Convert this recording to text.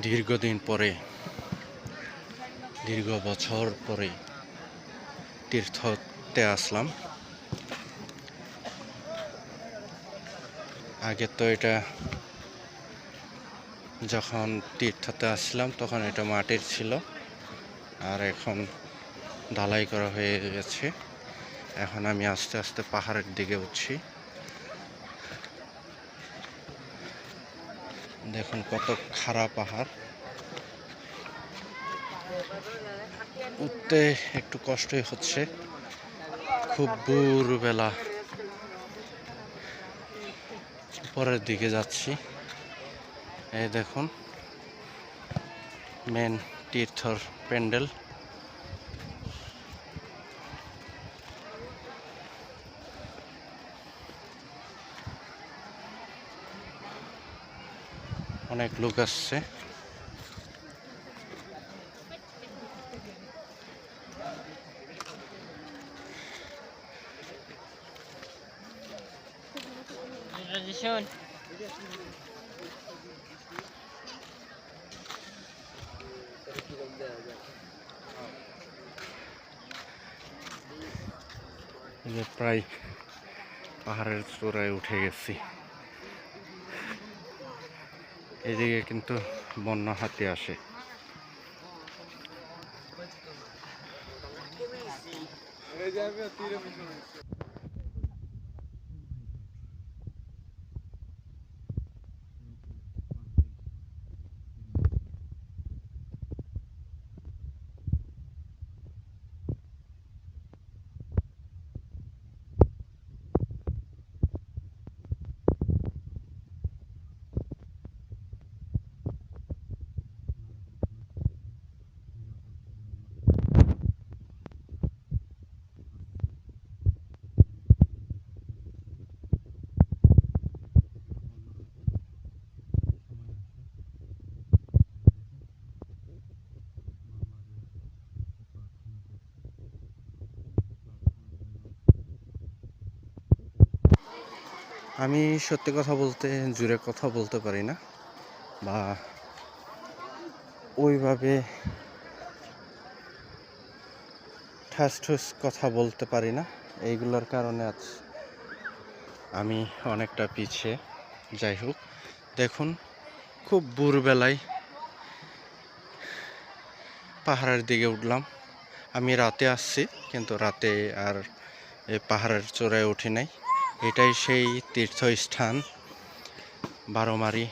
দীর্ঘদিন পরে, দীর্ঘ বছর পরে তীর্থতে আসলাম। আগে তো এটা যখন তীর্থতে আসলাম তখন এটা মাটির ছিল, আর এখন ঢালাই করা হয়ে গেছে। এখন আমি আস্তে আস্তে পাহাড়ের দিকে উঠছি। দেখুন কত খাড়া পাহাড়, উঠতে একটু কষ্টই হচ্ছে। খুব ভোরবেলা উপরের দিকে যাচ্ছি। এই দেখুন মেন তীর্থর প্যান্ডেল। অনেক লোক আসছে। প্রায় পাহাড়ের চূড়ায় উঠে গেছি। এদিকে কিন্তু বন্য হাতি আসে। আমি সত্যি কথা বলতে জোরে কথা বলতে পারি না, বা ওইভাবে ঠাস ঠুস কথা বলতে পারি না। এইগুলোর কারণে আজ আমি অনেকটা পিছিয়ে। যাই হোক, দেখুন খুব ভোরবেলায় পাহাড়ের দিকে উঠলাম। আমি রাতে আসছি, কিন্তু রাতে আর এই পাহাড়ের চূড়ায় উঠি নাই। এটাই সেই তীর্থস্থান 12 মারি